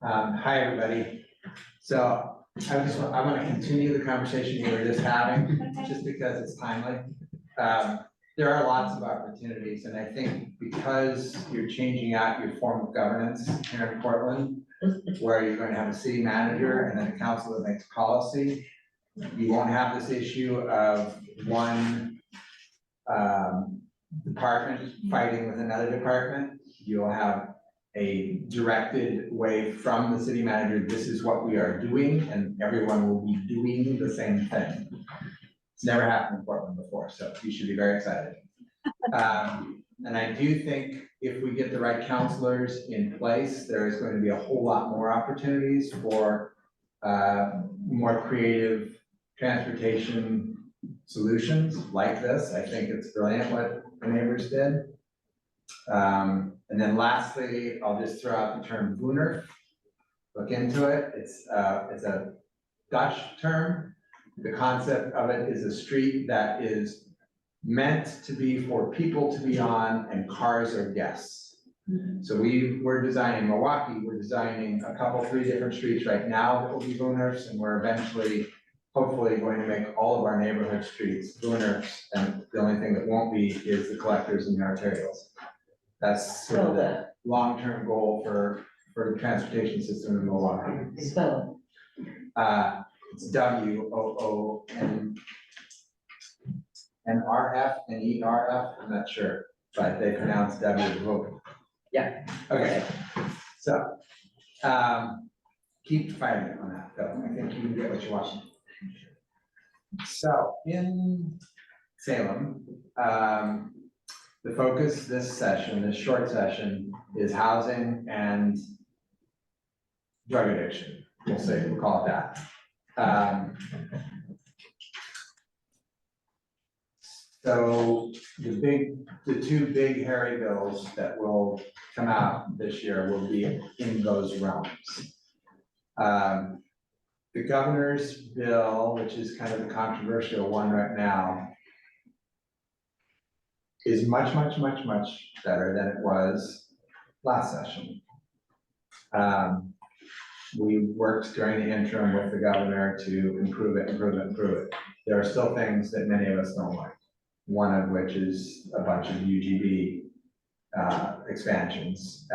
Hi, everybody. So I want to continue the conversation we were just having, just because it's timely. There are lots of opportunities, and I think because you're changing out your form of governance here in Portland, where you're going to have a city manager and then a council that makes policy, you won't have this issue of one department fighting with another department. You'll have a directed way from the city manager, this is what we are doing, and everyone will be doing the same thing. It's never happened in Portland before, so you should be very excited. And I do think if we get the right counselors in place, there is going to be a whole lot more opportunities for more creative transportation solutions like this. I think it's brilliant what the neighbors did. And then lastly, I'll just throw out the term Wooner. Look into it. It's a Dutch term. The concept of it is a street that is meant to be for people to be on and cars are guests. So we're designing Milwaukee, we're designing a couple, 3 different streets right now that will be Wooners, and we're eventually, hopefully, going to make all of our neighborhood streets Wooners, and the only thing that won't be is the collectors and the arterials. That's sort of the long-term goal for the transportation system in Milwaukee. Spell It's WOONRF and ERF, I'm not sure, but they pronounce W. Yeah. Okay, so, keep fighting on that, though. I think you can get what you want. So, in Salem, the focus this session, this short session, is housing and drug addiction. We'll call it that. So the 2 big hairy bills that will come out this year will be in those realms. The governor's bill, which is kind of the controversial one right now, is much better than it was last session. We worked during the interim with the governor to improve it. There are still things that many of us don't like. One of which is a bunch of UGB expansions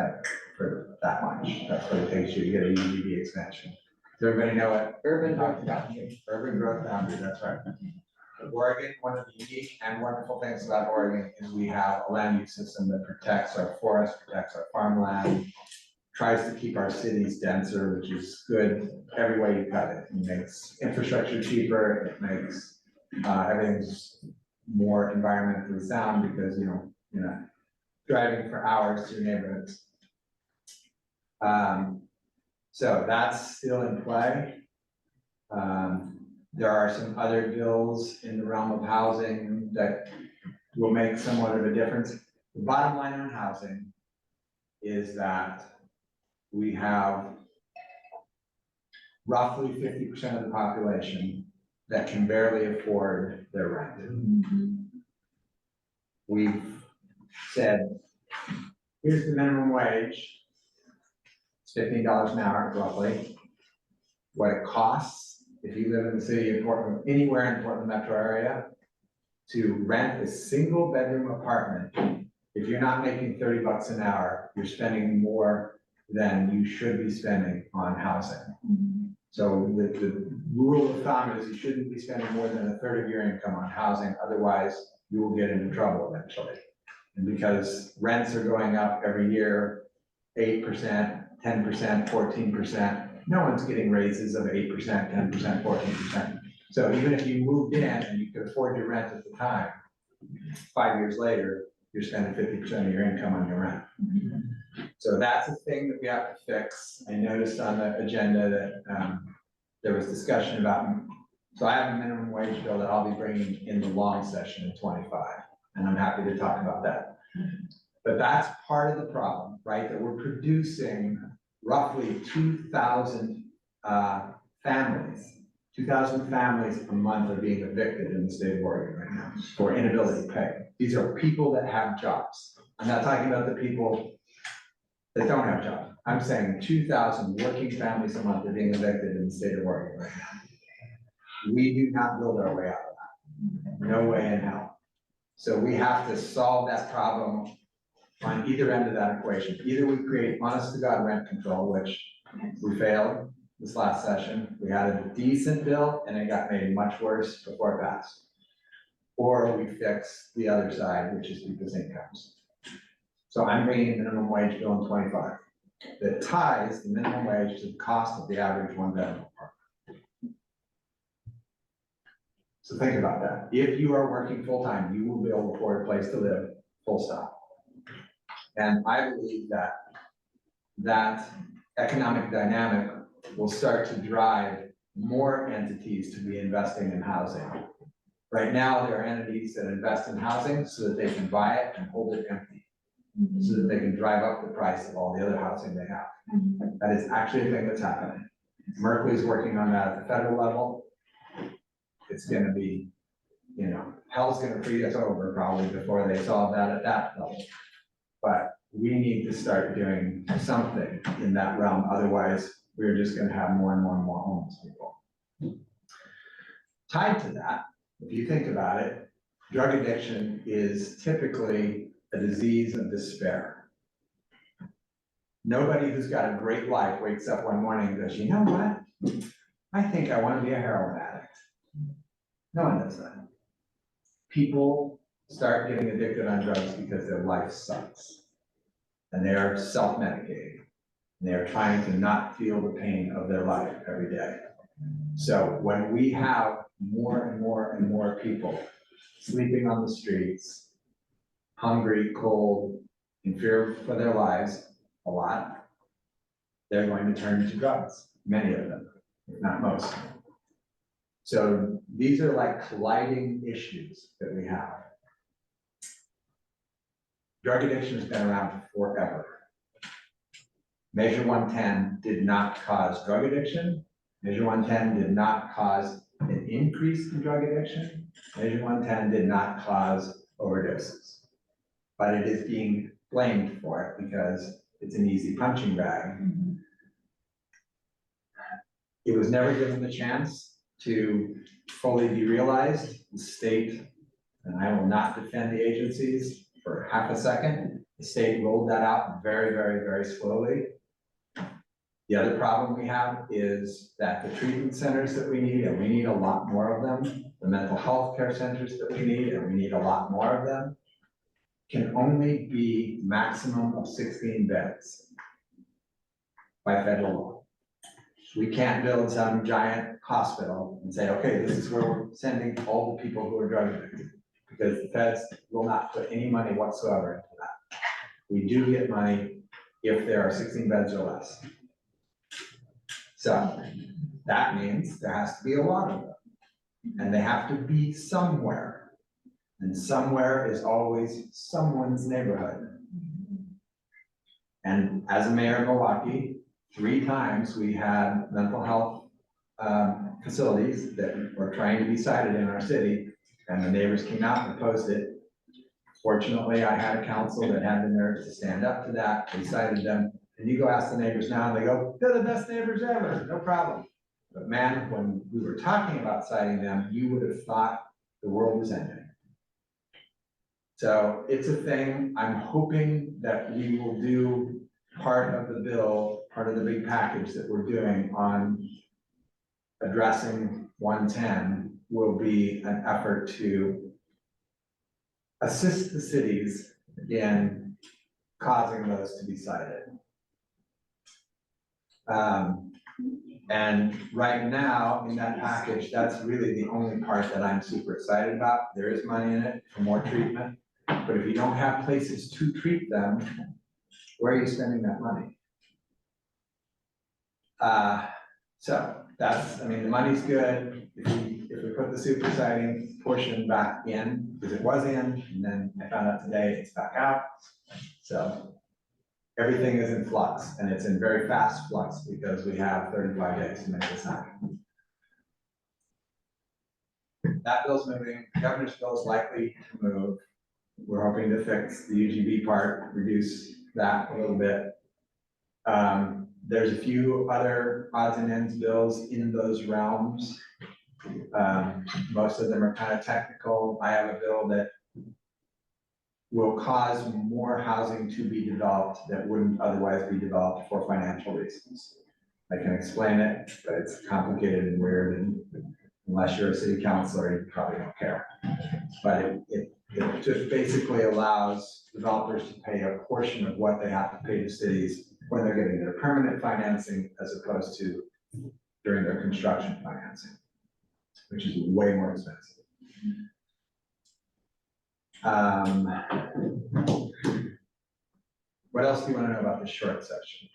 for that much. That's what it takes you to get a UGB expansion. Does everybody know what? urban growth boundary. Urban growth boundary, that's right. Oregon, one of the unique and wonderful things about Oregon is we have a land use system that protects our forests, protects our farmland, tries to keep our cities denser, which is good every way you cut it. It makes infrastructure cheaper, it makes everything's more environmentally sound because you're not driving for hours to your neighborhoods. So that's still in play. There are some other bills in the realm of housing that will make somewhat of a difference. The bottom line on housing is that we have roughly 50% of the population that can barely afford their rent. We've said, here's the minimum wage. It's $15 an hour, roughly. What it costs if you live in the city of Portland, anywhere in Portland metro area, to rent a single bedroom apartment. If you're not making $30 an hour, you're spending more than you should be spending on housing. So the rule of thumb is you shouldn't be spending more than a third of your income on housing, otherwise you will get into trouble eventually. And because rents are going up every year, 8%, 10%, 14%, no one's getting raises of 8%, 10%, 14%. So even if you moved in and you could afford your rent at the time, 5 years later, you're spending 50% of your income on your rent. So that's a thing that we have to fix. I noticed on the agenda that there was discussion about, so I have a minimum wage bill that I'll be bringing in the long session in 25, and I'm happy to talk about that. But that's part of the problem, right? That we're producing roughly 2,000 families. 2,000 families a month are being evicted in the state of Oregon right now for inability to pay. These are people that have jobs. I'm not talking about the people that don't have jobs. I'm saying 2,000 working families a month are being evicted in the state of Oregon right now. We do not build our way out of that. No way in hell. So we have to solve that problem on either end of that equation. Either we create honest to God rent control, which we failed this last session. We had a decent bill and it got made much worse before it passed. Or we fix the other side, which is people's incomes. So I'm bringing a minimum wage bill in 25 that ties the minimum wage to the cost of the average one-bedroom apartment. So think about that. If you are working full-time, you will be able to afford a place to live, full stop. And I believe that that economic dynamic will start to drive more entities to be investing in housing. Right now, there are entities that invest in housing so that they can buy it and hold it empty, so that they can drive up the price of all the other housing they have. That is actually a thing that's happening. Merkley's working on that at the federal level. It's gonna be, you know, hell's gonna freeze us over probably before they solve that at that level. But we need to start doing something in that realm, otherwise we're just gonna have more and more and more homeless people. Tied to that, if you think about it, drug addiction is typically a disease of despair. Nobody who's got a great life wakes up one morning and goes, you know what? I think I want to be a heroin addict. No one does that. People start getting addicted on drugs because their life sucks. And they are self-medicating. And they are trying to not feel the pain of their life every day. So when we have more and more and more people sleeping on the streets, hungry, cold, in fear for their lives a lot, they're going to turn to drugs, many of them, if not most. So these are like colliding issues that we have. Drug addiction has been around forever. Measure 110 did not cause drug addiction. Measure 110 did not cause an increase in drug addiction. Measure 110 did not cause overdoses. But it is being blamed for it because it's an easy punching bag. It was never given the chance to fully be realized. The state, and I will not defend the agencies for half a second, the state rolled that out very, very, very slowly. The other problem we have is that the treatment centers that we need, and we need a lot more of them, the mental health care centers that we need, and we need a lot more of them, can only be maximum of 16 beds by federal law. We can't build some giant hospital and say, okay, this is where we're sending all the people who are drug addicted, because the feds will not put any money whatsoever into that. We do get money if there are 16 beds or less. So that means there has to be a lot of them, and they have to be somewhere. And somewhere is always someone's neighborhood. And as a mayor of Milwaukee, 3 times we had mental health facilities that were trying to be cited in our city, and the neighbors came out and opposed it. Fortunately, I had a council that had the nerve to stand up to that. They cited them, and you go ask the neighbors now, and they go, they're the best neighbors ever, no problem. But man, when we were talking about citing them, you would have thought the world was ending. So it's a thing. I'm hoping that we will do part of the bill, part of the big package that we're doing on addressing 110 will be an effort to assist the cities in causing those to be cited. And right now in that package, that's really the only part that I'm super excited about. There is money in it for more treatment, but if you don't have places to treat them, where are you spending that money? So that's, I mean, the money's good. If we put the super citing portion back in, because it was in, and then I found out today it's back out. So everything is in flux, and it's in very fast flux because we have 35 days to make this happen. That bill's moving. The governor's bill is likely to move. We're hoping to fix the UGB part, reduce that a little bit. There's a few other odds and ends bills in those realms. Most of them are kind of technical. I have a bill that will cause more housing to be developed that wouldn't otherwise be developed for financial reasons. I can explain it, but it's complicated and weird, and unless you're a city councilor, you probably don't care. But it just basically allows developers to pay a portion of what they have to pay to cities when they're getting their permanent financing as opposed to during their construction financing, which is way more expensive. What else do you want to know about the short session?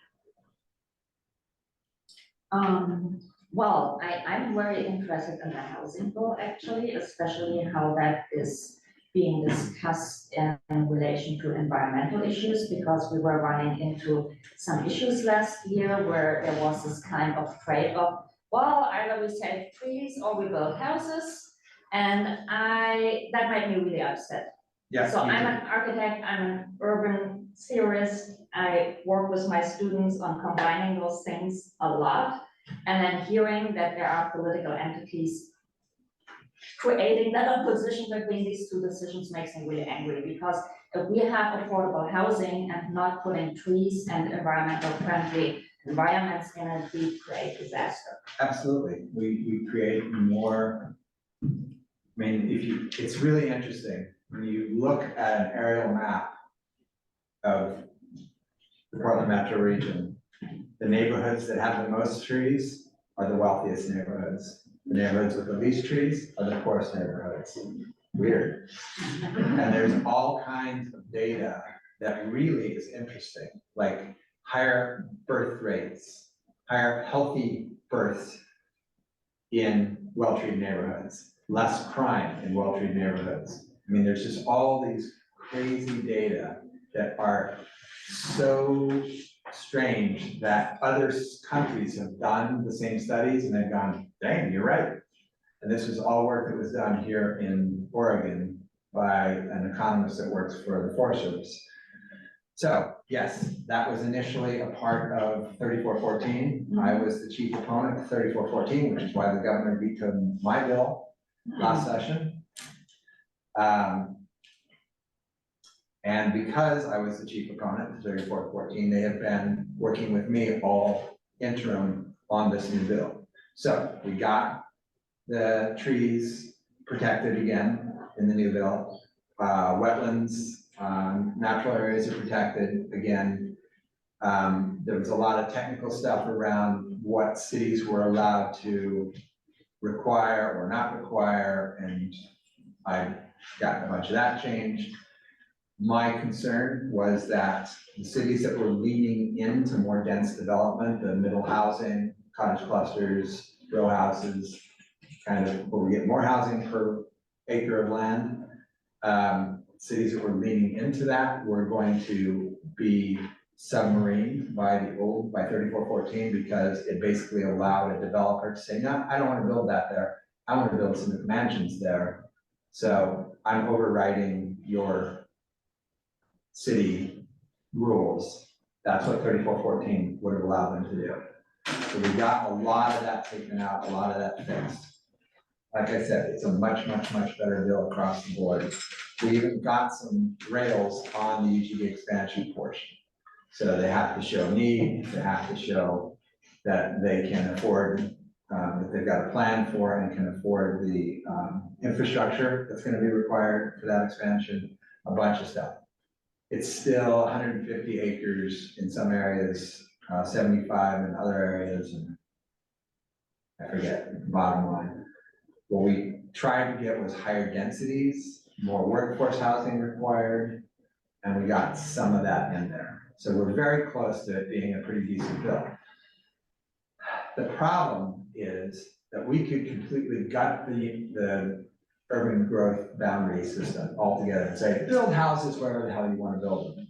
Well, I'm very interested in the housing bill, actually, especially how that is being discussed in relation to environmental issues, because we were running into some issues last year where there was this kind of trade-off. Well, either we save trees or we build houses, and that made me really upset. Yeah. So I'm an architect, I'm an urban theorist, I work with my students on combining those things a lot. And then hearing that there are political entities creating that opposition between these two decisions makes me really angry, because if we have affordable housing and not putting trees and environmental friendly environments in it, we create disaster. Absolutely, we create more. I mean, it's really interesting when you look at an aerial map of the Portland metro region. The neighborhoods that have the most trees are the wealthiest neighborhoods. The neighborhoods with the least trees are the poorest neighborhoods. Weird. And there's all kinds of data that really is interesting, like higher birth rates, higher healthy births in well-treated neighborhoods, less crime in well-treated neighborhoods. I mean, there's just all these crazy data that are so strange that other countries have done the same studies and they've gone, dang, you're right. And this was all work that was done here in Oregon by an economist that works for the Forest Service. So yes, that was initially a part of 3414. I was the chief opponent of 3414, which is why the governor vetoed my bill last session. And because I was the chief opponent of 3414, they have been working with me all interim on this new bill. So we got the trees protected again in the new bill. Wetlands, natural areas are protected again. There was a lot of technical stuff around what cities were allowed to require or not require, and I got a bunch of that changed. My concern was that the cities that were leaning into more dense development, the middle housing, cottage clusters, row houses, kind of where we get more housing per acre of land. Cities that were leaning into that were going to be submarined by 3414, because it basically allowed a developer to say, no, I don't want to build that there. I want to build some mansions there. So I'm overriding your city rules. That's what 3414 would have allowed them to do. So we got a lot of that taken out, a lot of that fixed. Like I said, it's a much, much, much better bill across the board. We even got some rails on the UGB expansion portion. So they have to show need, they have to show that they can afford, that they've got a plan for and can afford the infrastructure that's going to be required for that expansion, a bunch of stuff. It's still 150 acres in some areas, 75 in other areas, and I forget the bottom line. What we tried to get was higher densities, more workforce housing required, and we got some of that in there. So we're very close to it being a pretty decent bill. The problem is that we could completely gut the urban growth boundary system altogether and say, build houses wherever the hell you want to build them.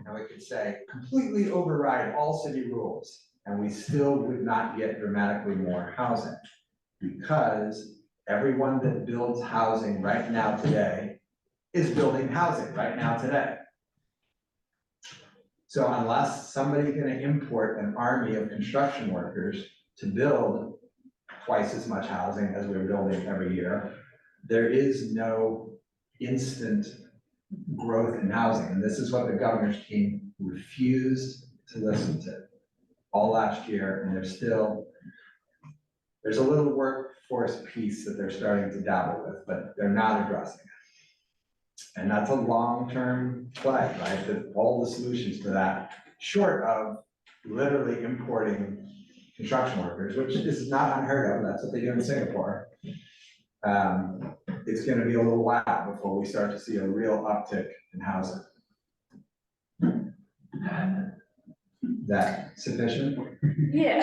And we could say, completely override all city rules, and we still would not get dramatically more housing, because everyone that builds housing right now today is building housing right now today. So unless somebody's gonna import an army of construction workers to build twice as much housing as we're building every year, there is no instant growth in housing. And this is what the governor's team refused to listen to all last year, and there's a little workforce piece that they're starting to dabble with, but they're not addressing it. And that's a long-term play, right? That all the solutions to that, short of literally importing construction workers, which is not unheard of, that's what they do in Singapore. It's gonna be a little while before we start to see a real uptick in housing. That sufficient? Yeah.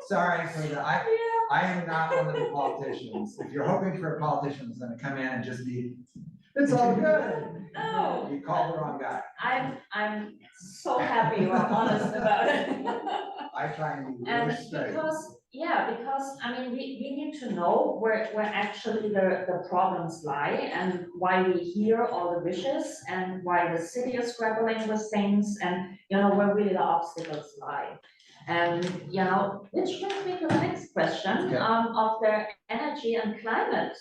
Sorry for the, I am not one of the politicians. If you're hoping for a politician who's gonna come in and just be, it's all good. No. You called the wrong guy. I'm so happy you are honest about it. I try and be And really straight. because, I mean, we need to know where actually the problems lie and why we hear all the wishes and why the city is grappling with things and, you know, where really the obstacles lie. And, you know, which brings me to the next question, Okay. of the energy and climate,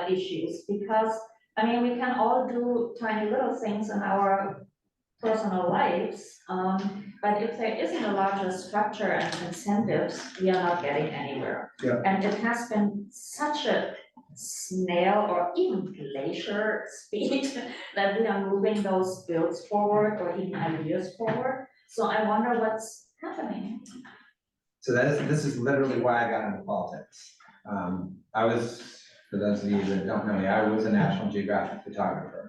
issues, because, I mean, we can all do tiny little things in our personal lives, but if there isn't a larger structure and incentives, we are not getting anywhere. Yeah. And it has been such a snail or even glacier speed that we are moving those bills forward or even ideas forward. So I wonder what's happening. So this is literally why I got into politics. I was, for those of you that don't know me, I was a National Geographic photographer.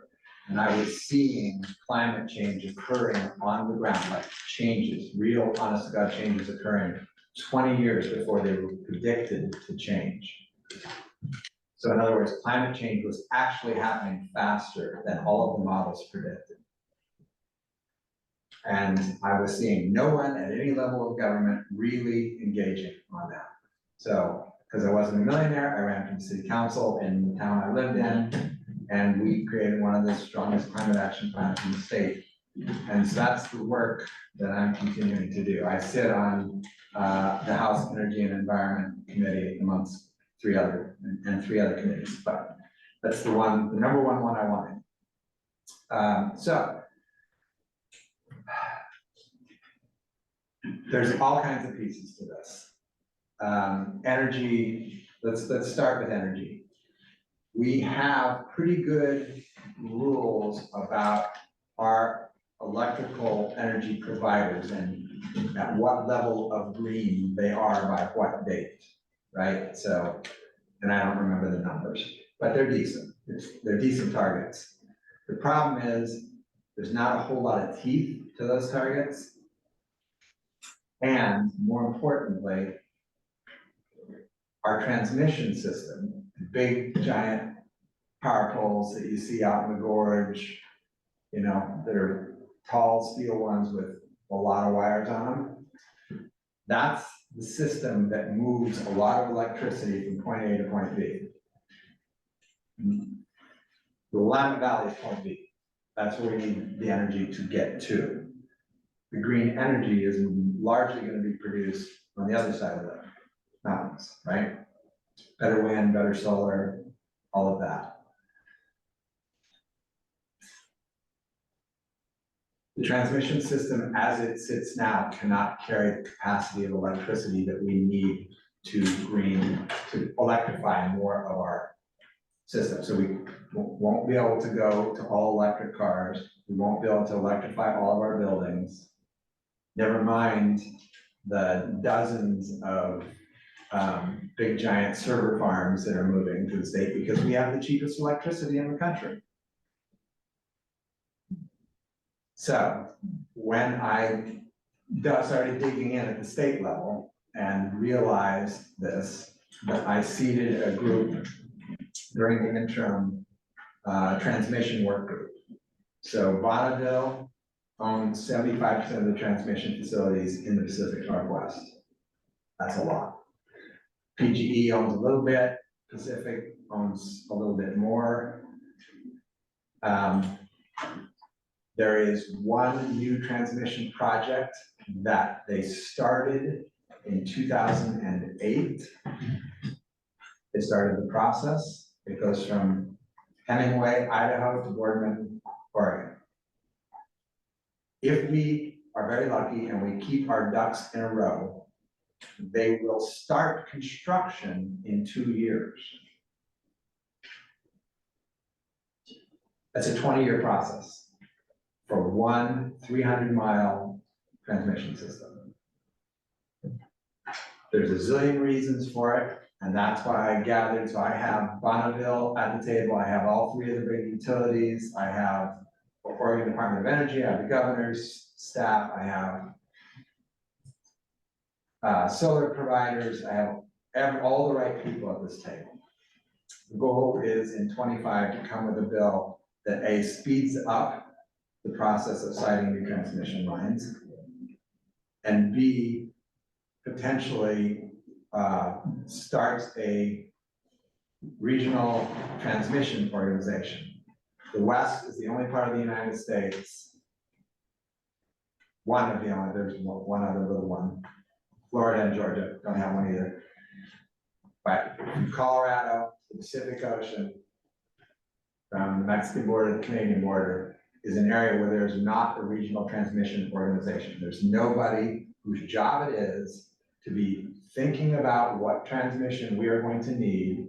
And I was seeing climate change occurring on the ground, like changes, real honest to God changes occurring 20 years before they were predicted to change. So in other words, climate change was actually happening faster than all of the models predicted. And I was seeing no one at any level of government really engaging on that. So, because I wasn't a millionaire, I ran for the city council in the town I lived in, and we created one of the strongest climate action plans in the state. And so that's the work that I'm continuing to do. I sit on the House Energy and Environment Committee amongst three other committees, but that's the number one I wanted. So there's all kinds of pieces to this. Energy, let's start with energy. We have pretty good rules about our electrical energy providers and at what level of green they are by what date, right? So, and I don't remember the numbers, but they're decent. They're decent targets. The problem is there's not a whole lot of teeth to those targets. And more importantly, our transmission system, big giant power poles that you see out in the gorge, you know, that are tall steel ones with a lot of wires on them. That's the system that moves a lot of electricity from point A to point B. The Willamette Valley is point B. That's where we need the energy to get to. The green energy is largely going to be produced on the other side of the mountains, right? Better wind, better solar, all of that. The transmission system as it sits now cannot carry the capacity of electricity that we need to electrify more of our system. So we won't be able to go to all electric cars. We won't be able to electrify all of our buildings. Never mind the dozens of big giant server farms that are moving to the state because we have the cheapest electricity in the country. So when I started digging in at the state level and realized this, that I seeded a group during the interim transmission work group. So Bonneville owns 75% of the transmission facilities in the Pacific Northwest. That's a lot. PGE owns a little bit, Pacific owns a little bit more. There is one new transmission project that they started in 2008. They started the process. It goes from Hemingway, Idaho to Boardman, Oregon. If we are very lucky and we keep our ducks in a row, they will start construction in 2 years. That's a 20-year process for one 300-mile transmission system. There's a zillion reasons for it, and that's why I gathered. So I have Bonneville at the table. I have all three of the big utilities. I have Oregon Department of Energy. I have the governor's staff. I have solar providers. I have all the right people at this table. The goal is in 25 to come with a bill that A, speeds up the process of siting new transmission lines, and B, potentially starts a regional transmission organization. The West is the only part of the United States, one of the only, there's one other little one. Florida and Georgia don't have one either. But from Colorado, the Pacific Ocean, from the Mexican border to the Canadian border, is an area where there's not a regional transmission organization. There's nobody whose job it is to be thinking about what transmission we are going to need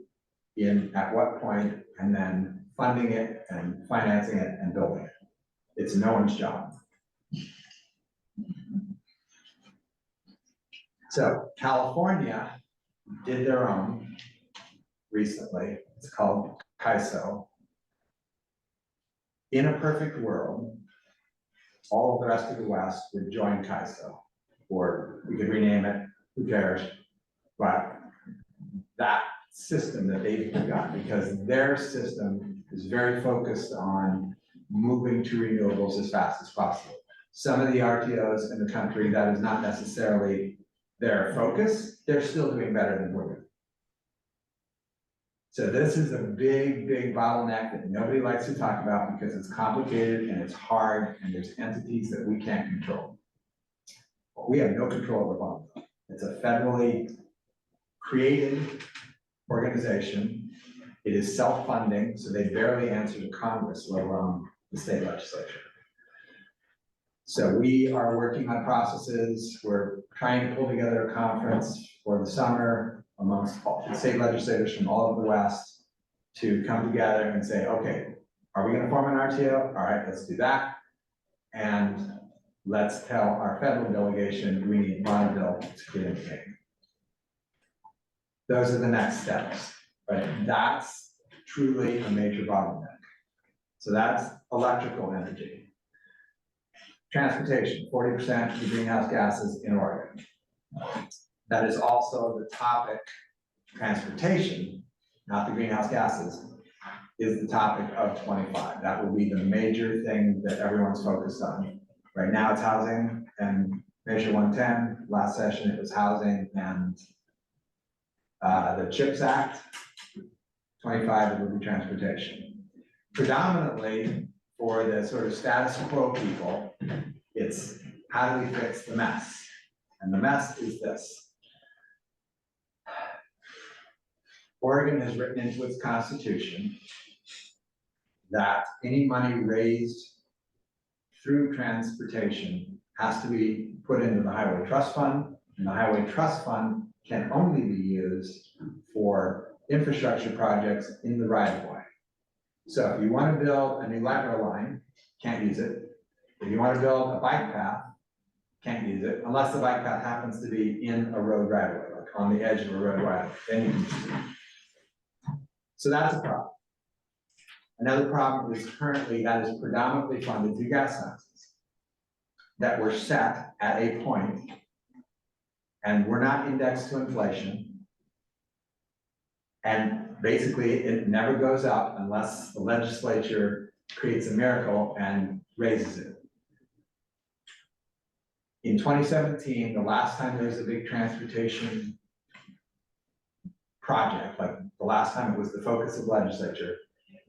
in at what point, and then funding it and financing it and building it. It's no one's job. So California did their own recently. It's called CAISO. In a perfect world, all of the rest of the West would join CAISO, or we could rename it, who cares? But that system that they've got, because their system is very focused on moving to renewables as fast as possible. Some of the RTOs in the country, that is not necessarily their focus. They're still doing better than we're doing. So this is a big, big bottleneck that nobody likes to talk about because it's complicated and it's hard and there's entities that we can't control. But we have no control over Bonneville. It's a federally created organization. It is self-funding, so they barely answer to Congress, let alone the state legislature. So we are working on processes. We're trying to pull together a conference for the summer amongst all the state legislators from all over the West to come together and say, okay, are we gonna form an RTO? All right, let's do that. And let's tell our federal delegation we need Bonneville to get in the game. Those are the next steps, right? That's truly a major bottleneck. So that's electrical energy. Transportation, 40% of the greenhouse gases in Oregon. That is also the topic. Transportation, not the greenhouse gases, is the topic of 25. That will be the major thing that everyone's focused on. Right now it's housing and Measure 110. Last session it was housing and the CHIPS Act. 25, it will be transportation. Predominantly for the sort of status quo people, it's how do we fix the mess? And the mess is this. Oregon has written into its constitution that any money raised through transportation has to be put into the Highway Trust Fund, and the Highway Trust Fund can only be used for infrastructure projects in the right of way. So if you want to build a new light rail line, can't use it. If you want to build a bike path, can't use it, unless the bike path happens to be in a road right of way, like on the edge of a road right of way, then you can use it. So that's a problem. Another problem is currently that is predominantly funded through gas taxes that were set at a point, and we're not indexed to inflation. And basically it never goes up unless the legislature creates a miracle and raises it. In 2017, the last time there was a big transportation project, like the last time it was the focus of legislature,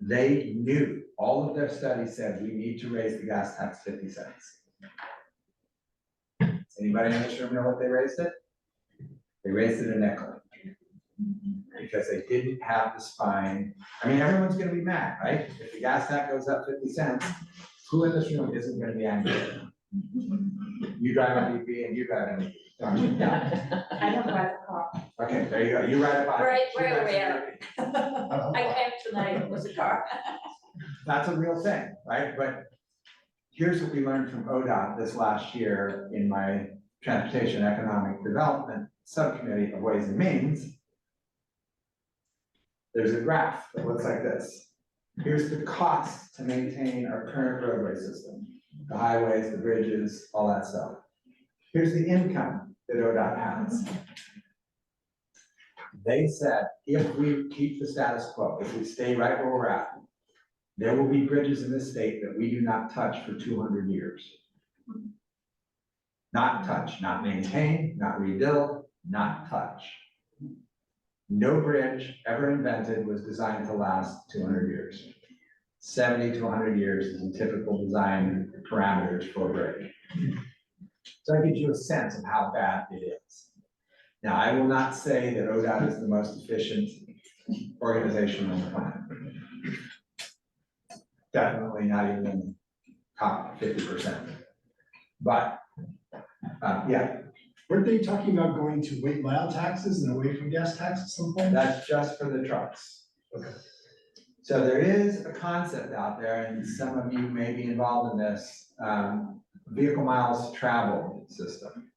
They knew, all of their studies said, we need to raise the gas tax 50 cents. Does anybody in this room know what they raised it? They raised it a nickel. Because they didn't have the spine. I mean, everyone's gonna be mad, right? If the gas tax goes up 50 cents, who in this room isn't gonna be angry? You drive a BP and you drive an EV, don't you? Yeah. I don't drive a car. Okay, there you go, you ride a bike. Right, She right, rides an where? EV. I came tonight with a car. That's a real thing, right? But here's what we learned from ODOT this last year in my Transportation Economic Development Subcommittee of Ways and Means. There's a graph that looks like this. Here's the cost to maintain our current roadway system, the highways, the bridges, all that stuff. Here's the income that ODOT has. They said, if we keep the status quo, if we stay right where we're at, there will be bridges in this state that we do not touch for 200 years. Not touch, not maintain, not rebuild, not touch. No bridge ever invented was designed to last 200 years. 70 to 100 years is a typical design parameters for a bridge. So that gives you a sense of how bad it is. Now, I will not say that ODOT is the most efficient organization on the planet. Definitely not even in the top 50%. But, yeah. Weren't they talking about going to weight mile taxes and away from gas tax at some point? That's just for the trucks. Okay. So there is a concept out there, and some of you may be involved in this, vehicle miles traveled system.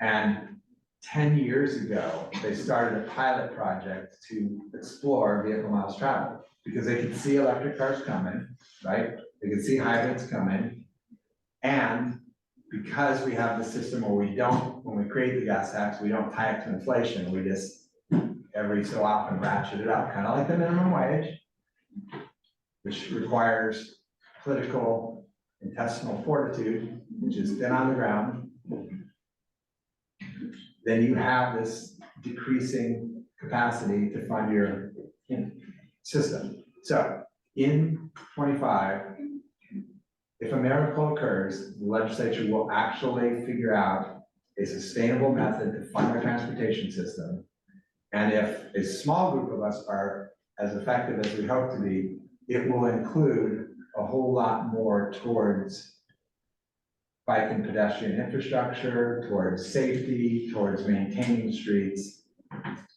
And 10 years ago, they started a pilot project to explore vehicle miles traveled, because they could see electric cars coming, right? They could see hybrids coming. And because we have the system where we don't, when we create the gas tax, we don't tie it to inflation, we just every so often ratchet it up, kind of like the minimum wage, which requires political intestinal fortitude, which is thin on the ground. Then you have this decreasing capacity to fund your system. So in 25, if a miracle occurs, the legislature will actually figure out a sustainable method to fund our transportation system. And if a small group of us are as effective as we hope to be, it will include a whole lot more towards bike and pedestrian infrastructure, towards safety, towards maintaining streets.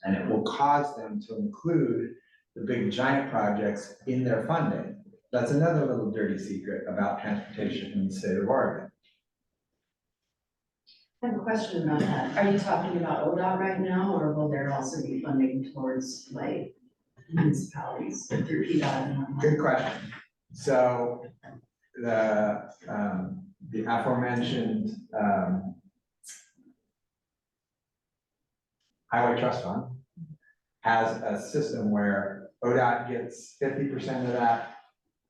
And it will cause them to include the big giant projects in their funding. That's another little dirty secret about transportation in the state of Oregon. I have a question about that. Are you talking about ODOT right now, or will there also be funding towards like municipalities through PDOT and whatnot? Good question. So the aforementioned Highway Trust Fund has a system where ODOT gets 50% of that,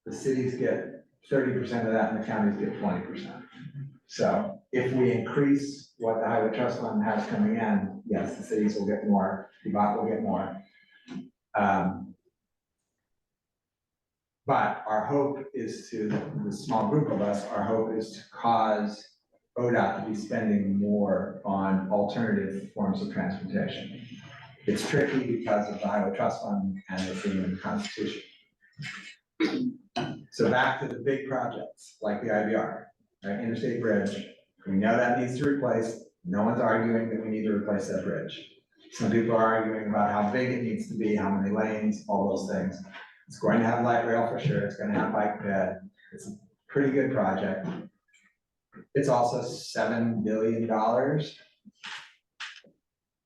the cities get 30% of that, and the counties get 20%. So if we increase what the Highway Trust Fund has coming in, yes, the cities will get more, PDOT will get more. But our hope is to, the small group of us, our hope is to cause ODOT to be spending more on alternative forms of transportation. It's tricky because of the Highway Trust Fund and it's in the Constitution. So back to the big projects like the IBR, right? Interstate Bridge. We know that needs to replace. No one's arguing that we need to replace that bridge. Some people are arguing about how big it needs to be, how many lanes, all those things. It's going to have light rail for sure. It's going to have bike ped. It's a pretty good project. It's also $7 billion.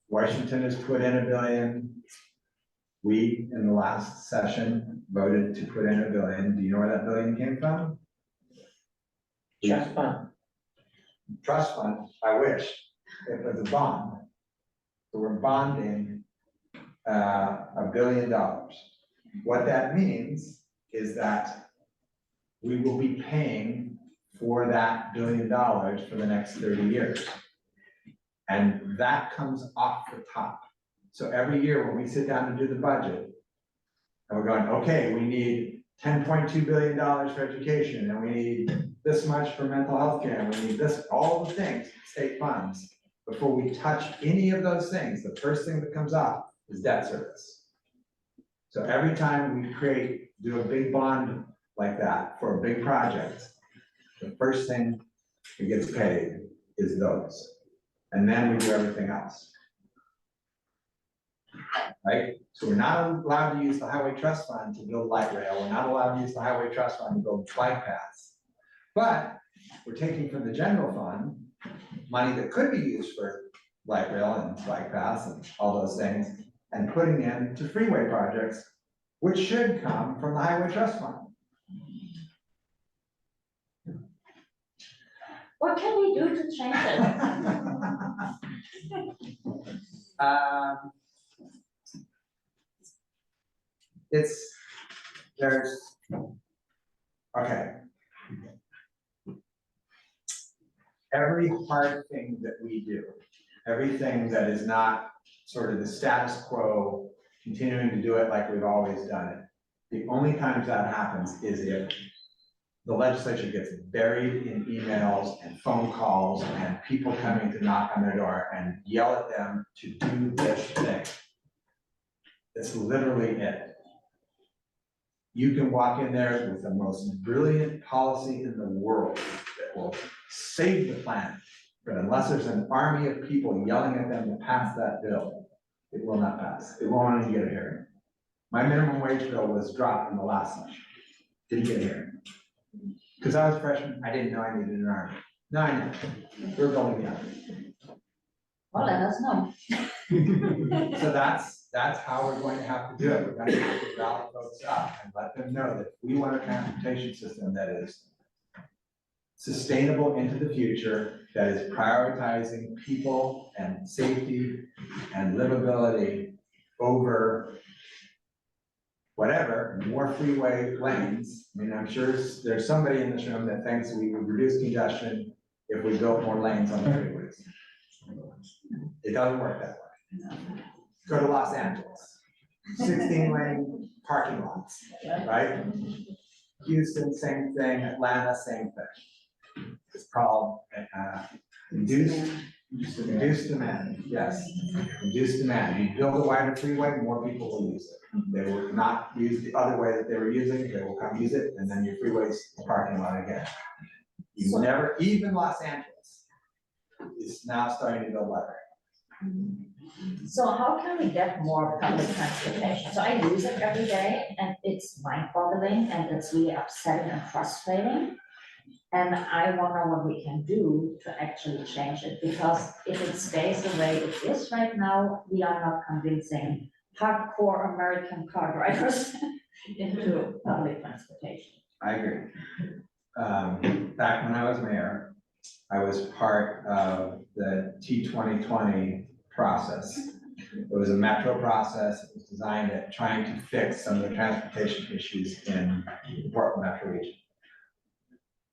Washington has put in $1 billion. We, in the last session, voted to put in $1 billion. Do you know where that billion came from? Trust fund. Trust fund, I wish, it was a bond. So we're bonding $1 billion. What that means is that we will be paying for that $1 billion for the next 30 years. And that comes off the top. So every year when we sit down to do the budget, And we're going, okay, we need $10.2 billion for education, and we need this much for mental health care, and we need this, all the things, state funds. Before we touch any of those things, the first thing that comes up is debt service. So every time we do a big bond like that for a big project, the first thing that gets paid is those. And then we do everything else. Right? So we're not allowed to use the highway trust fund to build light rail. We're not allowed to use the highway trust fund to build bike paths. But we're taking from the general fund money that could be used for light rail and bike paths and all those things, and putting into freeway projects, which should come from the highway trust fund. What can we do to change it? Okay. Every hard thing that we do, everything that is not sort of the status quo, continuing to do it like we've always done it. The only times that happens is if the legislature gets buried in emails and phone calls and people coming to knock on their door and yell at them to do this thing. That's literally it. You can walk in there with the most brilliant policy in the world that will save the planet, but unless there's an army of people yelling at them to pass that bill, it will not pass. It won't even get a hearing. My minimum wage bill was dropped in the last session. Didn't get a hearing. Because I was a freshman, I didn't know I needed an army. Now I know. We're building the army. Well, let us know. So that's how we're going to have to do it. We're going to have to rally folks up and let them know that we want a transportation system that is sustainable into the future, that is prioritizing people and safety and livability over whatever, more freeway lanes. I mean, I'm sure there's somebody in this room that thinks we would reduce congestion if we built more lanes on the freeways. It doesn't work that way. Go to Los Angeles, 16-lane parking lots, right? Houston, same thing. Atlanta, same thing. It's called induced demand. Yes, induced demand. You build a wider freeway, more people will use it. They will not use the other way that they were using. They will come use it, and then your freeway's parking lot again. You never, even Los Angeles is now starting to build light rail. So how can we get more public transportation? So I use it every day and it's mind-boggling and it's really upsetting and frustrating. And I wonder what we can do to actually change it, because if it stays the way it is right now, we are not convincing hardcore American car drivers into public transportation. I agree. Back when I was mayor, I was part of the T2020 process. It was a metro process. It was designed at trying to fix some of the transportation issues in the Portland metro region.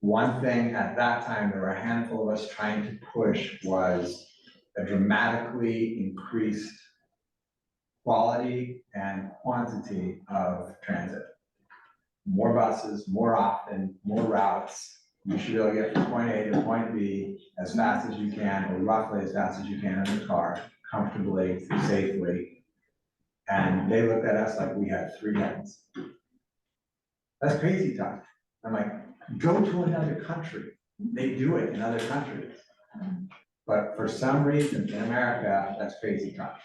One thing at that time, there were a handful of us trying to push, was a dramatically increased quality and quantity of transit. More buses, more often, more routes. You should be able to get from point A to point B as fast as you can, or roughly as fast as you can in the car, comfortably, safely. And they looked at us like we had 3 heads. That's crazy talk. I'm like, go to another country. They do it in other countries. But for some reason in America, that's crazy talk.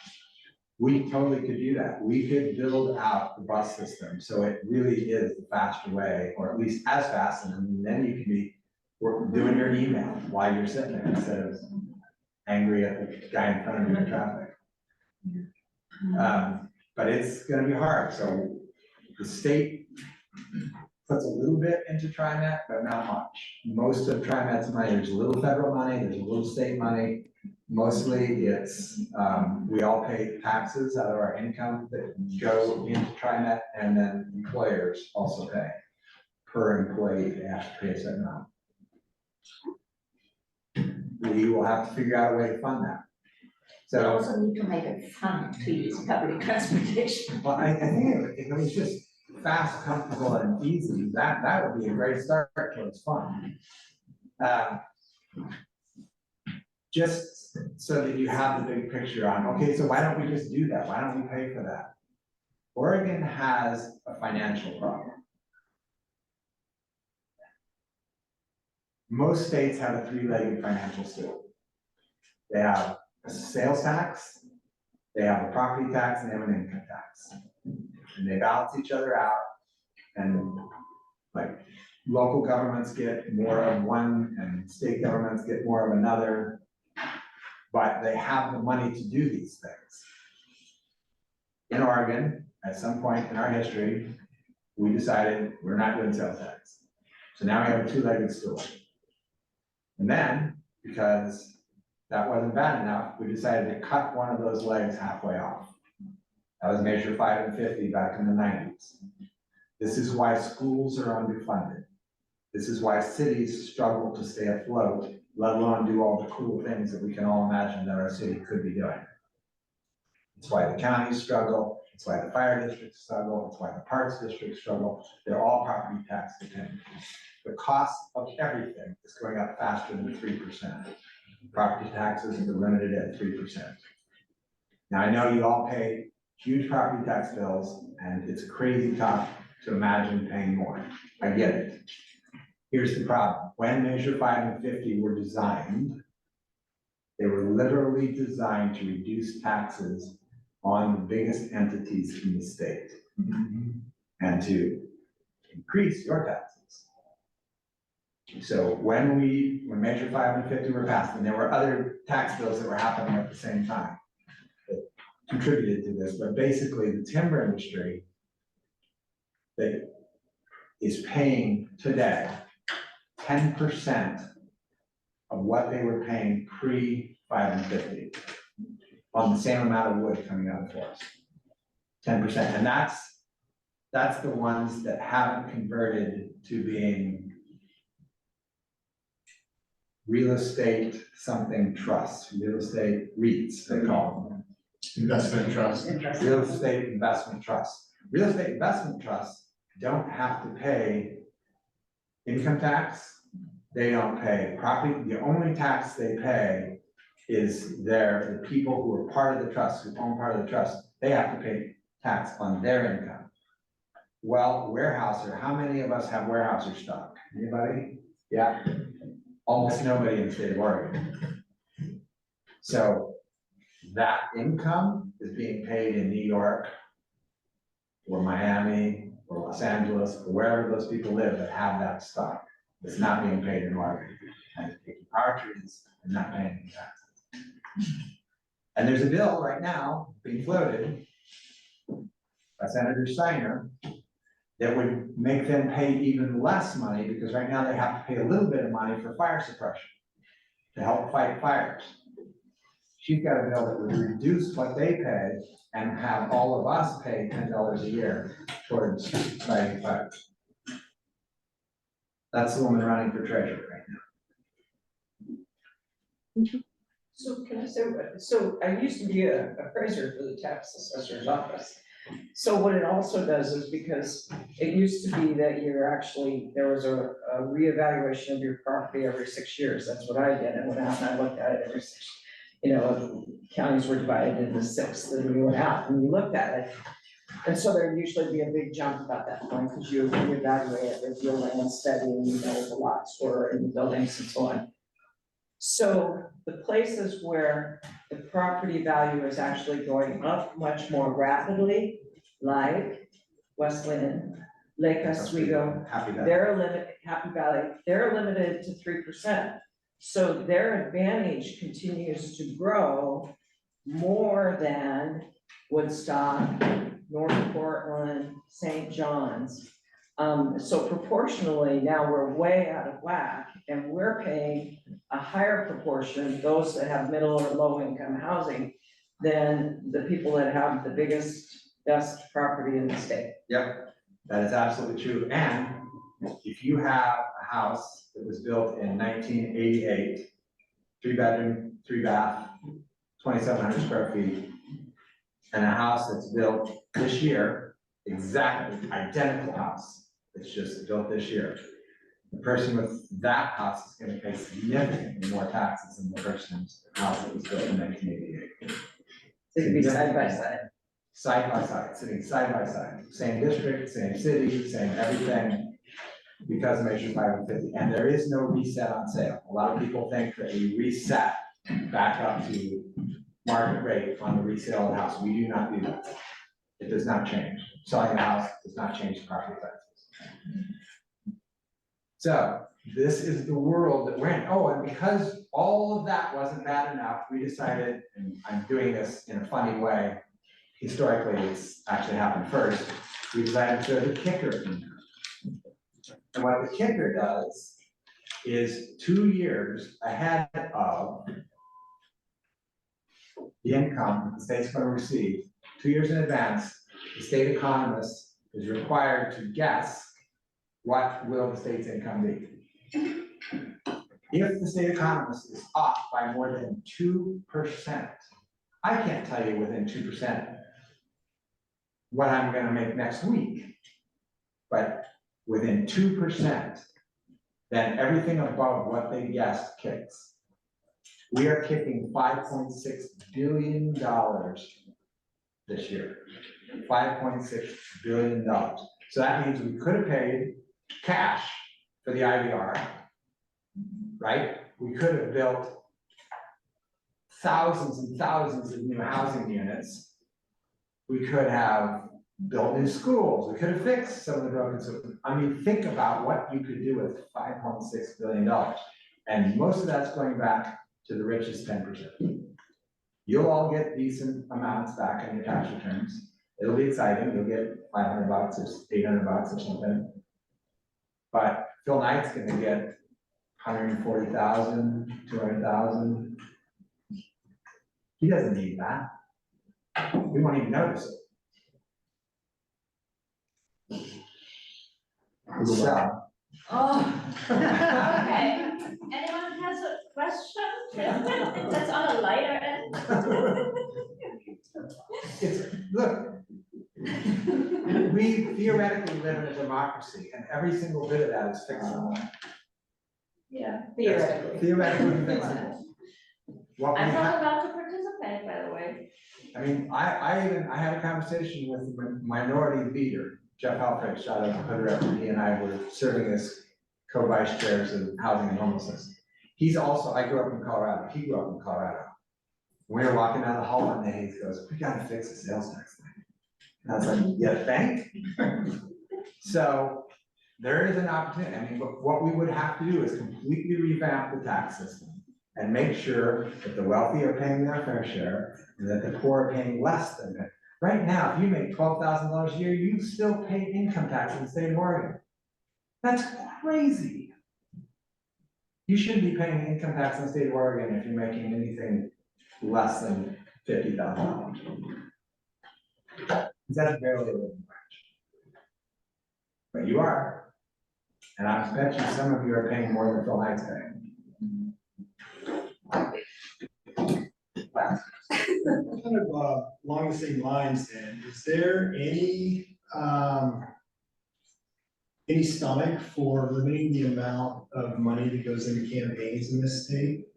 We totally could do that. We could build out the bus system so it really is the faster way, or at least as fast, and then you can be doing your email while you're sitting there instead of angry at the guy in front of you in traffic. But it's gonna be hard. So the state puts a little bit into TriMet, but not much. Most of TriMet's money, there's a little federal money, there's a little state money. Mostly it's, we all pay taxes out of our income that go into TriMet, and then employers also pay. Per employee, they have to pay a certain amount. We will have to figure out a way to fund that. We So, also need to make it fun to use public transportation. well, I think if it was just fast, comfortable, and easy, that would be a great start towards fun. Just so that you have the big picture on, okay, so why don't we just do that? Why don't we pay for that? Oregon has a financial problem. Most states have a three-legged financial stool. They have a sales tax, they have a property tax, and they have an income tax. And they balance each other out, and like local governments get more of one and state governments get more of another, but they have the money to do these things. In Oregon, at some point in our history, we decided we're not doing sales tax. So now we have a two-legged stool. And then, because that wasn't bad enough, we decided to cut one of those legs halfway off. That was Measure 5 and 50 back in the 90s. This is why schools are underfunded. This is why cities struggle to stay afloat, let alone do all the cool things that we can all imagine that our city could be doing. It's why the counties struggle, it's why the fire districts struggle, it's why the parks districts struggle. They're all property tax dependent. The cost of everything is going up faster than 3%. Property taxes are limited at 3%. Now, I know you all pay huge property tax bills, and it's crazy tough to imagine paying more. I get it. Here's the problem. When Measure 5 and 50 were designed, they were literally designed to reduce taxes on the biggest entities in the state and to increase your taxes. So when Measure 5 and 50 were passed, and there were other tax bills that were happening at the same time that contributed to this, but basically the timber industry that is paying today 10% of what they were paying pre-5 and 50 on the same amount of wood coming out of the forest. 10%, and that's the ones that haven't converted to being real estate something trusts, real estate REITs, they call them. Investment trust. Real estate investment trusts. Real estate investment trusts don't have to pay income tax. They don't pay property. The only tax they pay is the people who are part of the trust, who own part of the trust, they have to pay tax on their income. Well, warehouser, how many of us have warehouser stock? Anybody? Yeah. Almost nobody in the state of Oregon. So that income is being paid in New York or Miami or Los Angeles or wherever those people live that have that stock. It's not being paid in Oregon. And it's taking power trees and not paying any taxes. And there's a bill right now being floated by Senator Steiner that would make them pay even less money, because right now they have to pay a little bit of money for fire suppression to help fight fires. She's got a bill that would reduce what they pay and have all of us pay $10 a year towards fighting fires. That's the woman running for treasurer right now. So can I say, so I used to be a appraiser for the tax assessor's office. So what it also does is, because it used to be that there was a reevaluation of your property every 6 years. That's what I did. I went out and I looked at it every 6, counties were divided into 6, then you went out and you looked at it. And so there'd usually be a big jump about that point, because you reevaluate it, there's your land study, and the lots were in the buildings and so on. So the places where the property value is actually going up much more rapidly, like West Lynn, Lake Oswego, Happy that. Happy Valley, they're limited to 3%. So their advantage continues to grow more than Woodstock, North Portland, St. John's. So proportionally, now we're way out of whack, and we're paying a higher proportion, those that have middle or low income housing, than the people that have the best property in the state. Yep, that is absolutely true. And if you have a house that was built in 1988, 3-bedroom, 3-bath, 2,700 square feet, and a house that's built this year, exactly identical house, it's just built this year. The person with that house is gonna pay significantly more taxes than the person's house that was built in 1988. It could be side by side. Side by side, sitting side by side, same district, same city, same everything, because Measure 550, and there is no reset on sale. A lot of people think that we reset back up to market rate on the resale of the house. We do not do that. It does not change. Selling the house does not change the property taxes. So this is the world that we're in. Oh, and because all of that wasn't bad enough, we decided, and I'm doing this in a funny way, historically, it's actually happened first, we decided to throw the kicker in there. And what the kicker does is 2 years ahead of the income that the state's going to receive, 2 years in advance, the state economist is required to guess what will the state's income be. If the state economist is off by more than 2%, I can't tell you within 2% what I'm gonna make next week. But within 2%, then everything above what they guessed kicks. We are kicking $5.6 billion this year. $5.6 billion. So that means we could have paid cash for the IVR, right? We could have built thousands and thousands of new housing units. We could have built new schools. We could have fixed some of the broken systems. I mean, think about what you could do with $5.6 billion. And most of that's going back to the richest 10%. You'll all get decent amounts back on your tax returns. It'll be exciting. You'll get $500 or $800 or something. But Phil Knight's gonna get 140,000, 200,000. He doesn't need that. We won't even notice it. So. Oh, okay. Anyone has a question? That's on a lighter end. Look, we theoretically live in a democracy, and every single bit of that is fixable. Yeah. Theoretically. Theoretically fixable. What we I'm have, not allowed to participate, by the way. I mean, I had a conversation with the minority leader, Jeff Halfrich, shout out to Hood Rep, he and I were serving as co-vice chairs of housing and homelessness. He's also, I grew up in Colorado, he grew up in Colorado. We were walking down the hall one day, he goes, we gotta fix the sales tax thing. And I was like, you think? So there is an opportunity. I mean, what we would have to do is completely revamp the tax system and make sure that the wealthy are paying their fair share and that the poor are paying less than that. Right now, if you make $12,000 a year, you still pay income tax in the state of Oregon. That's crazy. You shouldn't be paying income tax in the state of Oregon if you're making anything less than $50,000. That's barely a living wage. But you are. And I bet you some of you are paying more than Phil Knight's paying. Kind of along the same lines then, is there any stomach for limiting the amount of money that goes into campaigns in this state?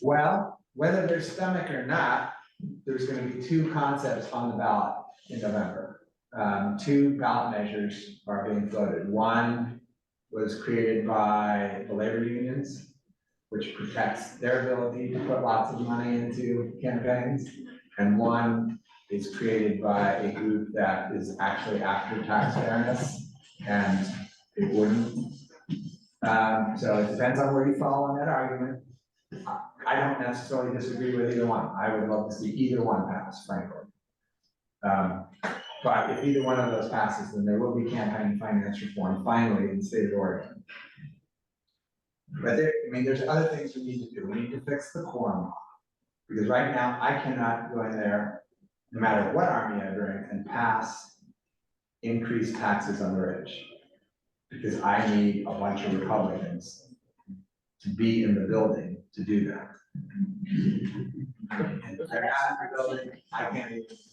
Well, whether there's stomach or not, there's gonna be 2 concepts on the ballot in November. 2 ballot measures are being floated. One was created by the labor unions, which protects their ability to put lots of money into campaigns. And one is created by a group that is actually after tax fairness, and it wouldn't. So it depends on where you fall on that argument. I don't necessarily disagree with either one. I would love to see either one pass, frankly. But if either one of those passes, then there will be campaign finance reform finally in the state of Oregon. But there, I mean, there's other things we need to do. We need to fix the quorum law. Because right now, I cannot go in there, no matter what army I bring, and pass increased taxes on the rich. Because I need a bunch of Republicans to be in the building to do that. If they're not in the building,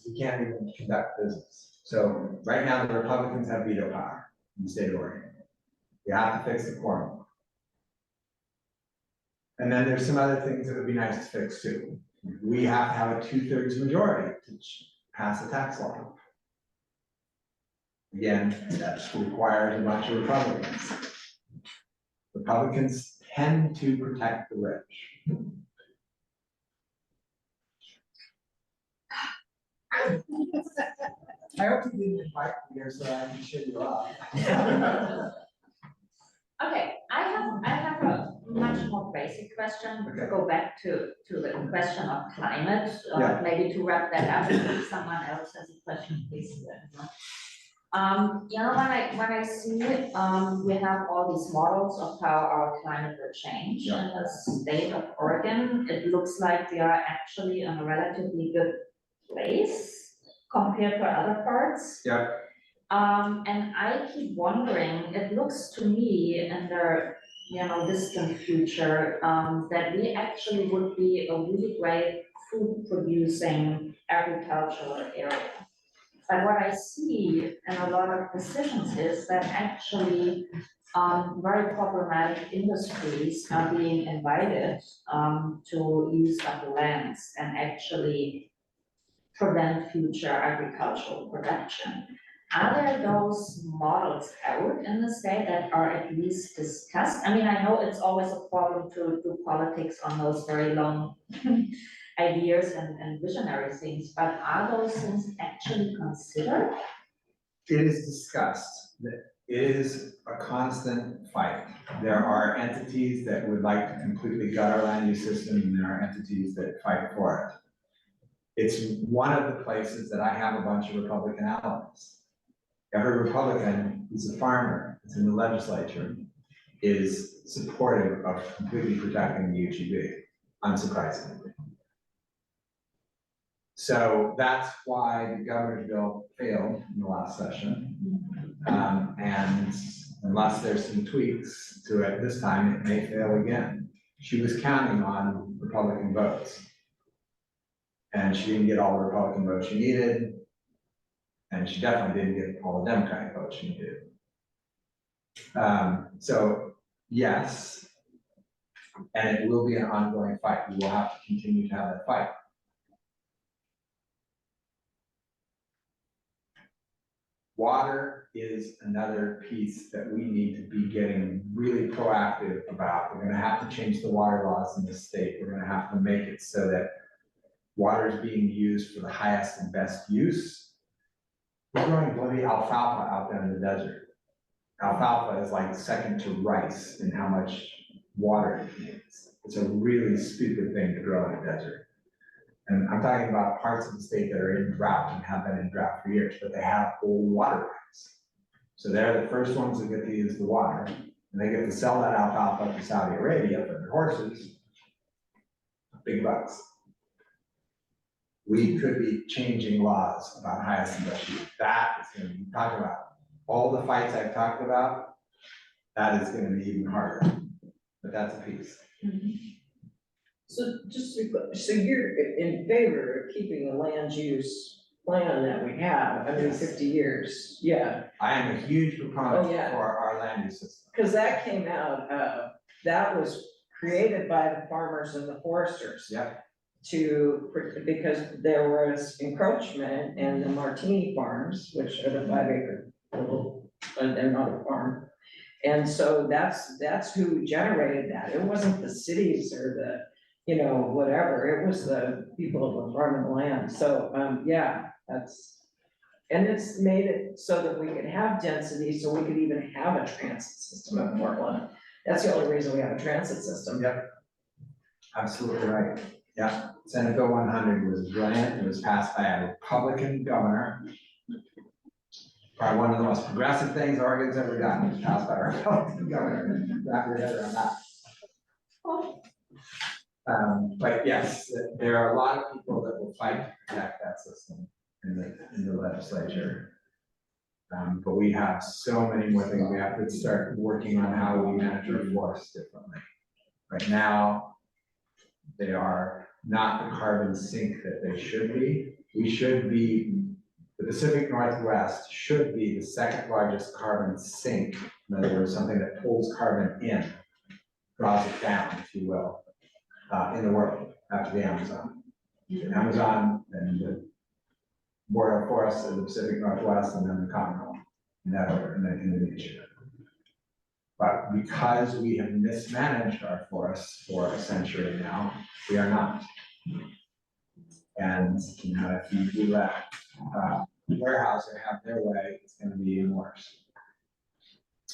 we can't even conduct business. So right now, the Republicans have veto power in the state of Oregon. You have to fix the quorum. And then there's some other things that would be nice to fix too. We have to have a 2/3 majority to pass a tax law. Again, that requires a bunch of Republicans. Republicans tend to protect the rich. I hope you didn't invite me here so I can show you off. Okay, I have a much more basic question, Okay. to go back to the question of climate, Yeah. maybe to wrap that up, if someone else has a question, please. You know, when I see, we have all these models of how our climate will change in the state of Oregon, it looks like we are actually in a relatively good place compared to other parts. Yeah. And I keep wondering, it looks to me in the, distant future, that we actually would be a really great food producing agricultural area. But what I see in a lot of decisions is that actually, very problematic industries are being invited, to use up the lands and actually prevent future agricultural production. Are there those models out in the state that are at least discussed? I mean, I know it's always a problem to do politics on those very long ideas and visionary things, but are those things actually considered? It is discussed. It is a constant fight. There are entities that would like to completely gut our land use system, and there are entities that fight for it. It's one of the places that I have a bunch of Republican allies. Every Republican who's a farmer, that's in the legislature, is supportive of completely protecting the UGB, unsurprisingly. So that's why the governor's bill failed in the last session. And unless there's some tweaks to it this time, it may fail again. She was counting on Republican votes. And she didn't get all the Republican votes she needed. And she definitely didn't get all the Democratic votes she needed. So yes, and it will be an ongoing fight. We will have to continue to have that fight. Water is another piece that we need to be getting really proactive about. We're gonna have to change the water laws in this state. We're gonna have to make it so that water is being used for the highest and best use. We're growing bloody alfalfa out there in the desert. Alfalfa is like second to rice in how much water it needs. It's a really stupid thing to grow in a desert. And I'm talking about parts of the state that are in drought and have been in drought for years, but they have full water rights. So they're the first ones that get to use the water, and they get to sell that alfalfa to Saudi Arabia for their horses. Big bucks. We could be changing laws about highest and best use. That is gonna be talking about all the fights I've talked about. That is gonna be even harder, but that's a piece. So just, so you're in favor of keeping the land use plan that we have, I mean, Yes. 50 years, yeah. I am a huge proponent Oh, yeah. for our land use system. Cause that came out, that was created by the farmers and the foresters. Yep. Because there was encroachment in the Martini farms, which are the 5 acre little, they're not a farm. And so that's who generated that. It wasn't the cities or the, whatever, it was the people who were farming the land. So, yeah, and it's made it so that we could have density, so we could even have a transit system in Portland. That's the only reason we have a transit system. Yep. Absolutely right. Yeah. Senate Bill 100 was brilliant. It was passed by a Republican governor. Probably one of the most progressive things Oregon's ever done, was passed by a Republican governor. Wrap your head around that. But yes, there are a lot of people that will fight to protect that system in the legislature. But we have so many more things. We have to start working on how we manage our forests differently. Right now, they are not the carbon sink that they should be. We should be, the Pacific Northwest should be the second largest carbon sink. In other words, something that pulls carbon in, draws it down, if you will, in the world after the Amazon. The Amazon and the boreal forests of the Pacific Northwest, and then the continental, in that order, and then Indonesia. But because we have mismanaged our forests for a century now, we are not. And, you know, if you let Weyerhaeuser have their way, it's gonna be even worse.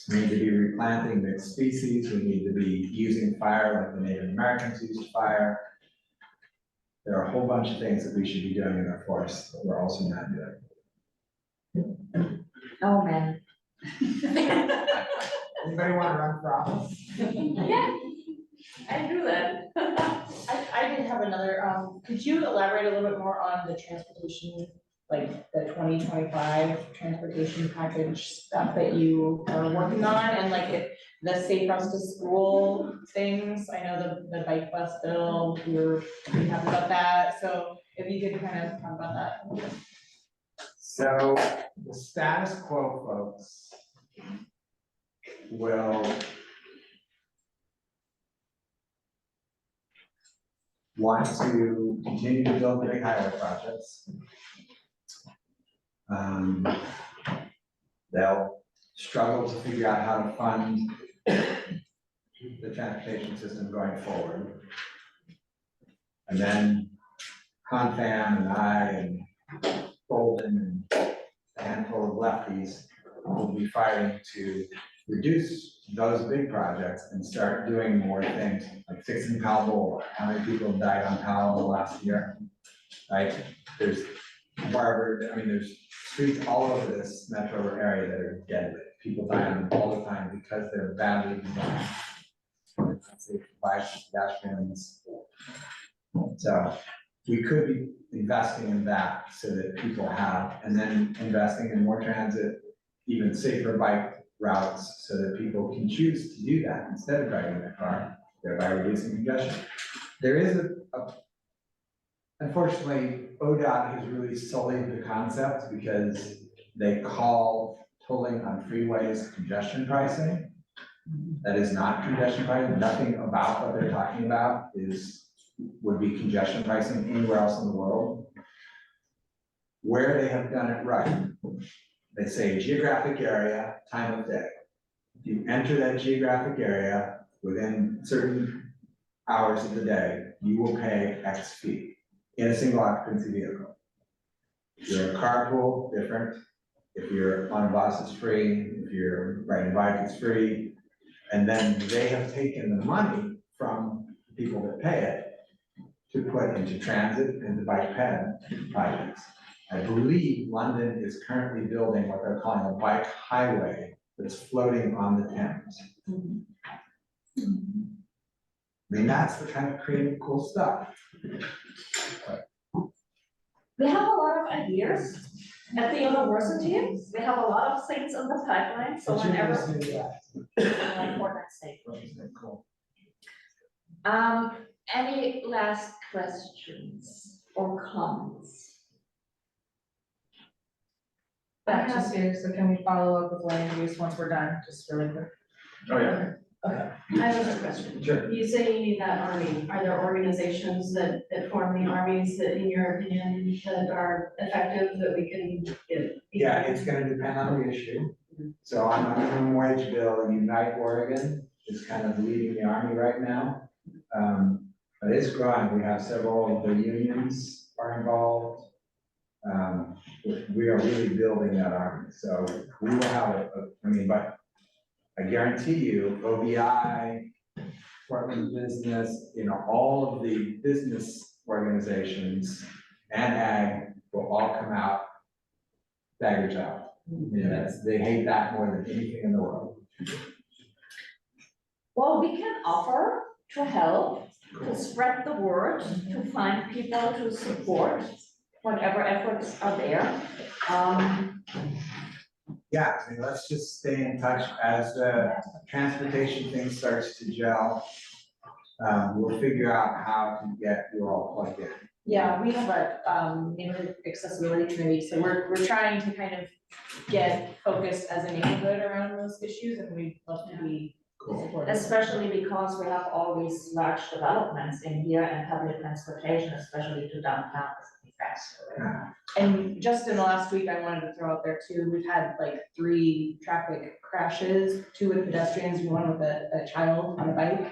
We need to be replanting mixed species, we need to be using fire like the Native Americans used fire. There are a whole bunch of things that we should be doing in our forests that we're also not doing. Oh, man. Anybody want to run for office? Yeah, I do that. I did have another, could you elaborate a little bit more on the transportation, like the 2025 transportation package stuff that you are working on, and like if the safe routes to school things? I know the bike bus bill, we were pretty happy about that, so if you could kind of talk about that. So the status quo folks will want to continue to build the big highway projects. They'll struggle to figure out how to fund the transportation system going forward. And then Confam and I and Golden and a handful of lefties will be fighting to reduce those big projects and start doing more things like fixing Powell Boulevard. How many people have died on Powell in the last year? Right? There's there's streets all over this metro area that are deadly. People die on them all the time because they're badly designed. Unsafe bikes, pedestrians. So we could be investing in that so that people have, and then investing in more transit, even safer bike routes so that people can choose to do that instead of driving their car, thereby reducing congestion. There is unfortunately, ODOT has really sullied the concept because they call tolling on freeways congestion pricing. That is not congestion pricing. Nothing about what they're talking about would be congestion pricing anywhere else in the world. Where they have done it right, they say geographic area, time of day. If you enter that geographic area within certain hours of the day, you will pay X fee in a single occupancy vehicle. If you're a carpool, different. If you're on a bus, it's free. If you're riding a bike, it's free. And then they have taken the money from the people that pay it to put into transit and the bike ped projects. I believe London is currently building what they're calling a bike highway that's floating on the Thames. I mean, that's the kind of creative, cool stuff. We have a lot of ideas at the university. We have a lot of things in the pipeline, so whenever. For next state. Cool. Any last questions or comments? Back to Sue, so can we follow up with land use once we're done, just really quick? Oh, yeah. Okay. I have a question. Sure. You say you need that army. Are there organizations that form the armies that, in your opinion, that are effective that we can get? Yeah, it's gonna depend on the issue. So on the minimum wage bill, Unite Oregon is kind of leading the army right now. But it's growing. We have several of the unions are involved. We are really building that army. So we will have but I guarantee you, OBI, Portland Business, all of the business organizations and ag will all come out daggers out. They hate that more than anything in the world. Well, we can offer to help, to spread the word, to find people to support whatever efforts are there. Yeah, let's just stay in touch as the transportation thing starts to gel. We'll figure out how to get you all plugged in. Yeah, we have a neighborhood accessibility committee, so we're trying to kind of get focused as a neighborhood around those issues, and we'd love to be supportive. Especially because we have all these large developments in here and public transportation, especially to downtown, is faster. And just in the last week, I wanted to throw out there too, we've had like 3 traffic crashes, 2 with pedestrians, 1 with a child on a bike.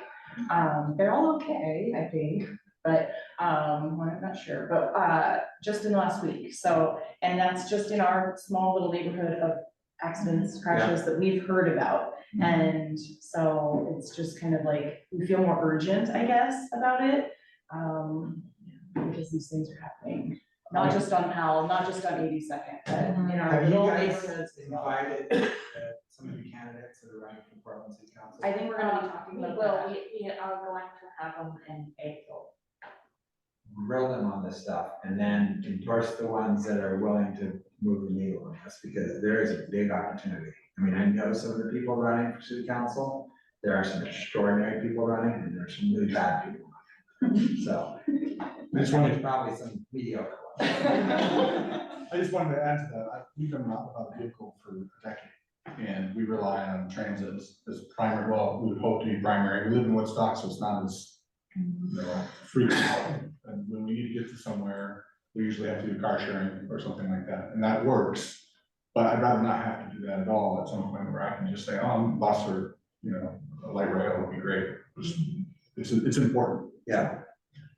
They're all okay, I think, but, well, I'm not sure, but, just in the last week, so, and that's just in our small little neighborhood of accidents, crashes that we've heard about. And so it's just kind of like, we feel more urgent, I guess, about it, because these things are happening. Not just on Powell, not just on 82nd, but in our Have you little guys neighborhoods as well. invited some of the candidates that are running for Portland City Council? I think we're gonna be talking We about will, that. we are going to have them in April. Grill them on this stuff and then endorse the ones that are willing to move the needle on this, because there is a big opportunity. I mean, I know some of the people running for city council, there are some extraordinary people running, and there are some really bad people running. So, there's probably some mediocre ones. I just wanted to add to that, we've been out without a vehicle for a decade, and we rely on transit as primary, well, we would hope to be primary, we live in Woodstock, so it's not as, frequent. And when we need to get to somewhere, we usually have to do car sharing or something like that, and that works. But I'd rather not have to do that at all at some point where I can just say, oh, I'm a bus or, a light rail would be great. It's important. Yeah.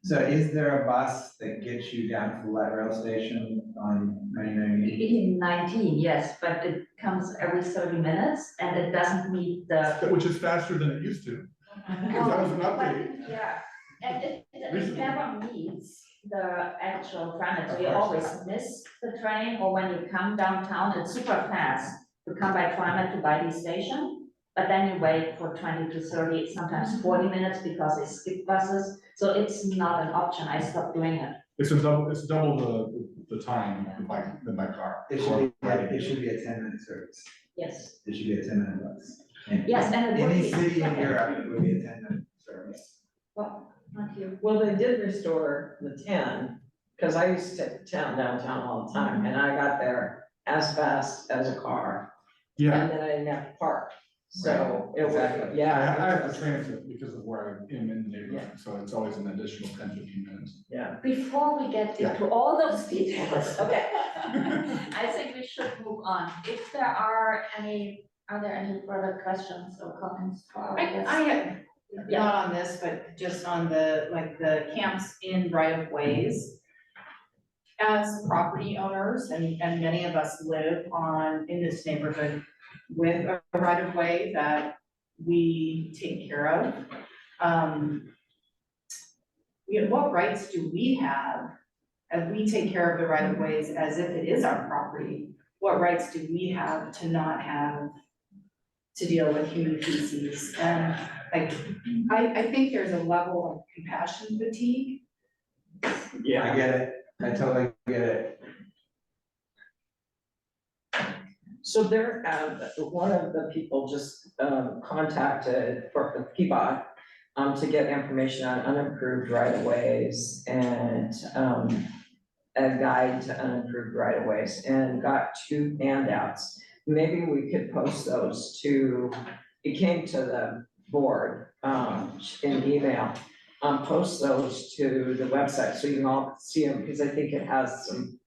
So is there a bus that gets you down to the light rail station on 99? In 19, yes, but it comes every 30 minutes and it doesn't meet the. Which is faster than it used to. Because that was an update. But, yeah, and it Recently. never meets the actual parameter. Of You course. always miss the train, or when you come downtown, it's super fast to come by Twyman to Bidey Station. But then you wait for 20 to 30, sometimes 40 minutes because they skip buses. So it's not an option. I stopped doing it. It's double the time than by car. It should be a 10-minute service. Yes. It should be a 10-minute bus. And Yes, and it would any be- city in Europe, it would be a 10-minute service. Well, not you. Well, they did restore the 10, because I used to take the 10 downtown all the time, and I got there as fast as a car. Yeah, And then I didn't have to park, so it was, Exactly. yeah. I have to transit because of where I am in the neighborhood, so it's always an additional 10-15 minutes. Yeah. Before we get into all those details, okay, I think we should move on. If there are any further questions or comments for our guests? I have, not on this, but just on the camps in right of ways. As property owners, and many of us live in this neighborhood with a right of way that we take care of. What rights do we have as we take care of the right of ways as if it is our property? What rights do we have to not have to deal with human feces? And I think there's a level of compassion fatigue. I get it. I totally get it. So there, one of the people just contacted for Peabody to get information on unimproved right-of-ways and a guide to unimproved right-of-ways, and got 2 handouts. Maybe we could post those to, it came to the board in email. Post those to the website so you can all see them, because I think it has some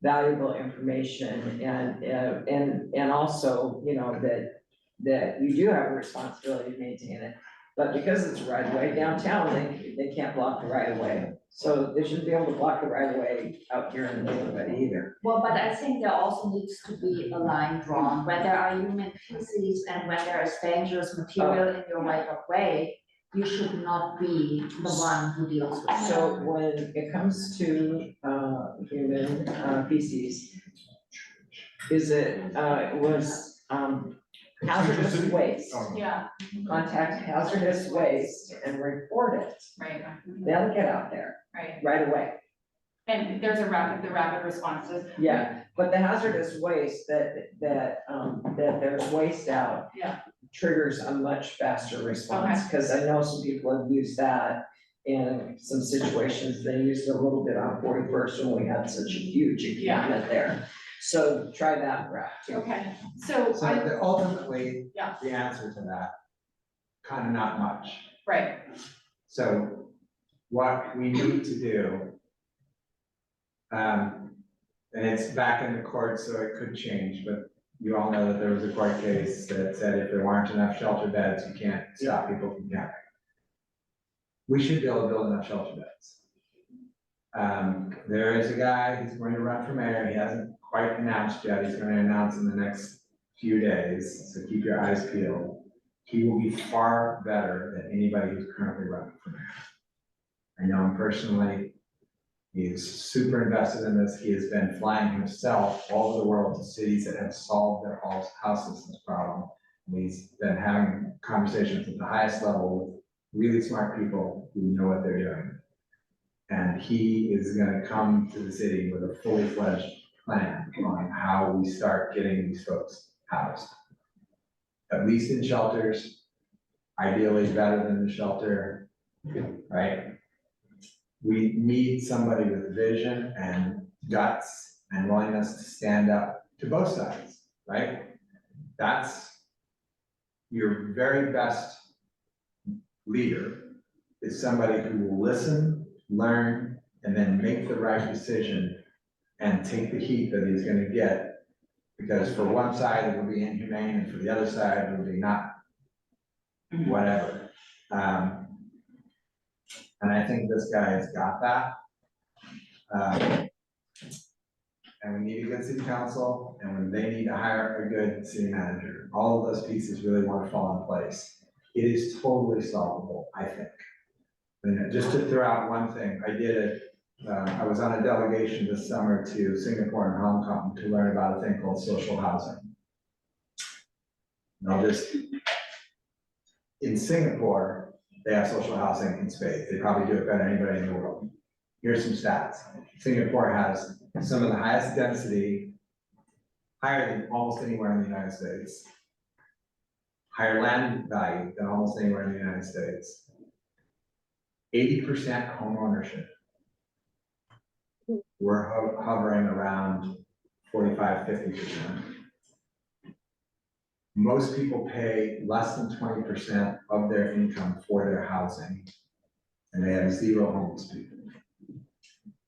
valuable information, and also, that you do have a responsibility to maintain it. But because it's right of way downtown, they can't block the right of way. So they shouldn't be able to block the right of way out here in the neighborhood either. Well, but I think there also needs to be a line drawn when there are human feces and when there is dangerous material in your right of way. You should not be the one who deals with it. So when it comes to human feces, is it was hazardous waste? Oh, Yeah, Contact hazardous waste and report it. right, They'll get out there right. right away. And there's the rapid responses. Yeah, but the hazardous waste that there's waste out. Yeah. Triggers a much faster response, because I know some people have used that in some situations. They used it a little bit on 41st when we had such a huge encampment there. So try that route too. Okay, so So ultimately, Yeah. the answer to that, kind of not much. right, So what we need to do, and it's back in the court, so it could change, but you all know that there was a court case that said if there weren't enough shelter beds, you can't stop people from camping. We should be able to build enough shelter beds. There is a guy who's going to run for mayor. He hasn't quite announced yet. He's going to announce in the next few days, so keep your eyes peeled. He will be far better than anybody who's currently running for mayor. I know him personally. He's super invested in this. He has been flying himself all over the world to cities that have solved their house systems problem. And he's been having conversations at the highest level with really smart people who know what they're doing. And he is gonna come to the city with a fully fledged plan on how we start getting these folks housed. At least in shelters, ideally better than the shelter, right? We need somebody with vision and guts and willingness to stand up to both sides, right? That's your very best leader is somebody who will listen, learn, and then make the right decision and take the heat that he's gonna get. Because for one side, it will be inhumane, and for the other side, it will be not whatever. And I think this guy has got that. And we need a good city council, and when they need to hire a good city manager, all of those pieces really want to fall in place. It is totally solvable, I think. And just to throw out one thing, I was on a delegation this summer to Singapore and Hong Kong to learn about a thing called social housing. In Singapore, they have social housing in spades. They probably do it better than anybody in the world. Here's some stats. Singapore has some of the highest density, higher than almost anywhere in the United States. Higher land value than almost anywhere in the United States. 80% home ownership. We're hovering around 45, 50%. Most people pay less than 20% of their income for their housing, and they have zero homeless people.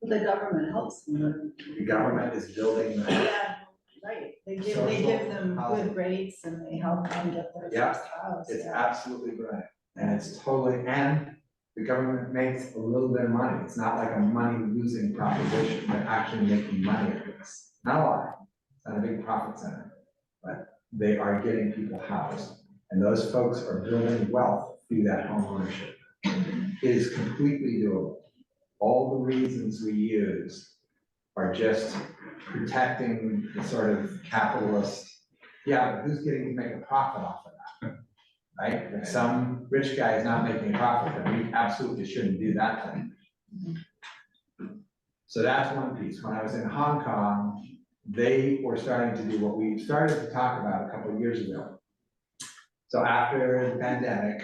The government helps them. The government is building that. Yeah, right, they give them good rates and they help them get their Yeah, first house. It's Yeah. absolutely brilliant, and it's totally, and the government makes a little bit of money. It's not like a money-losing proposition. They're actually making money at this. Not a lot, it's not a big profit center, but they are getting people housed, and those folks are building wealth through that home ownership. It is completely doable. All the reasons we use are just protecting the sort of capitalist, yeah, but who's getting to make a profit off of that? Right? If some rich guy is not making a profit, then we absolutely shouldn't do that thing. So that's one piece. When I was in Hong Kong, they were starting to do what we started to talk about a couple of years ago. So after the pandemic,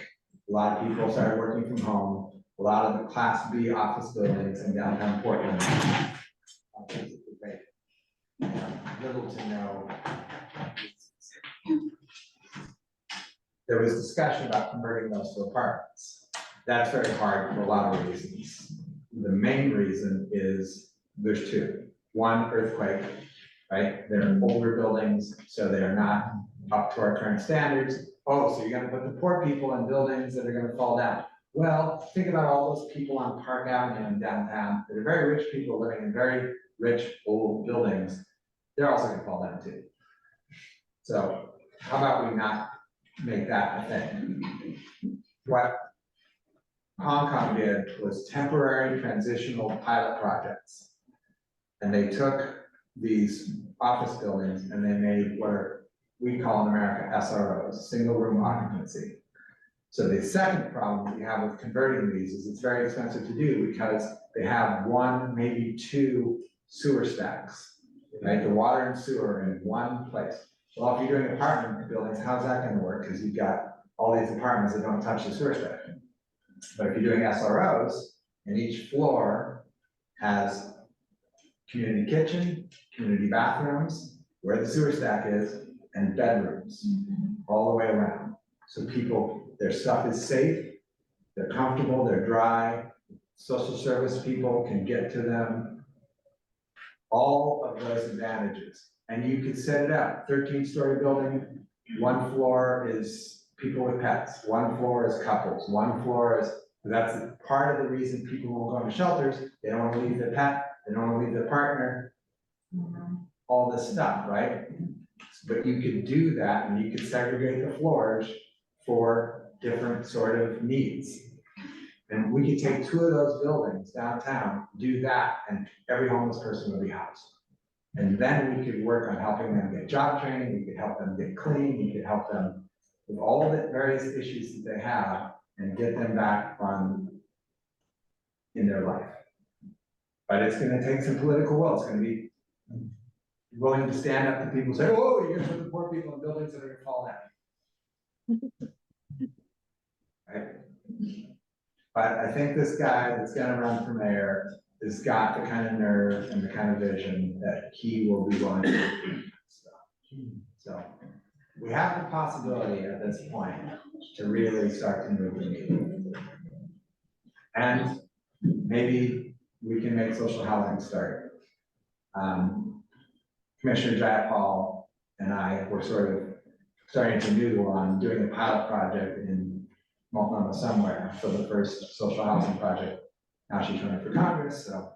a lot of people started working from home. A lot of the Class B office buildings in downtown Portland. Little to no. There was discussion about converting those to apartments. That's very hard for a lot of reasons. The main reason is there's two. One, earthquake, right? They're older buildings, so they are not up to our current standards. Oh, so you're gonna put the poor people in buildings that are gonna fall down. Well, think about all those people on Park Avenue in downtown that are very rich people living in very rich old buildings. They're also gonna fall down too. So how about we not make that a thing? What Hong Kong did was temporary transitional pilot projects. And they took these office buildings and they made what we call in America SROs, single room occupancy. So the second problem that you have with converting these is it's very expensive to do because they have one, maybe two sewer stacks, right? The water and sewer are in one place. Well, if you're doing apartment buildings, how's that gonna work? Because you've got all these apartments that don't touch the sewer stack. But if you're doing SROs, and each floor has community kitchen, community bathrooms, where the sewer stack is, and bedrooms, all the way around. So people, their stuff is safe, they're comfortable, they're dry, social service people can get to them. All of those advantages, and you could set it up, 13-story building, one floor is people with pets, one floor is couples, one floor is, that's part of the reason people will go into shelters, they don't wanna leave their pet, they don't wanna leave their partner, all this stuff, right? But you could do that, and you could segregate the floors for different sort of needs. And we could take 2 of those buildings downtown, do that, and every homeless person would be housed. And then we could work on helping them get job training, we could help them get clean, we could help them with all the various issues that they have and get them back on in their life. But it's gonna take some political will, it's gonna be willing to stand up to people and say, oh, you're gonna put the poor people in buildings that are gonna fall down. Right? But I think this guy that's gonna run for mayor has got the kind of nerve and the kind of vision that he will be willing to do stuff. So we have the possibility at this point to really start to move the needle. And maybe we can make social housing start. Commissioner Jayapal and I were sort of starting to noodle on doing a pilot project in Multnomah somewhere for the first social housing project. Now she's running for Congress, so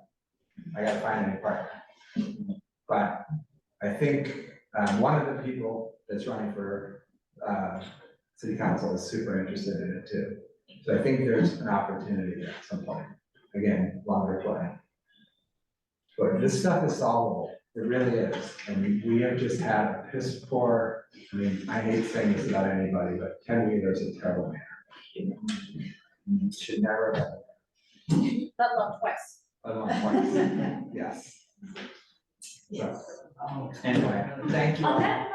I gotta find a partner. But I think one of the people that's running for city council is super interested in it too. So I think there's an opportunity there at some point. Again, longer play. But this stuff is solvable. It really is. And we have just had a piss poor, I mean, I hate saying this about anybody, but Ken Wheeler's a terrible man. Should never have. Let alone twice. Let alone twice. Yes. So, anyway, thank you. On that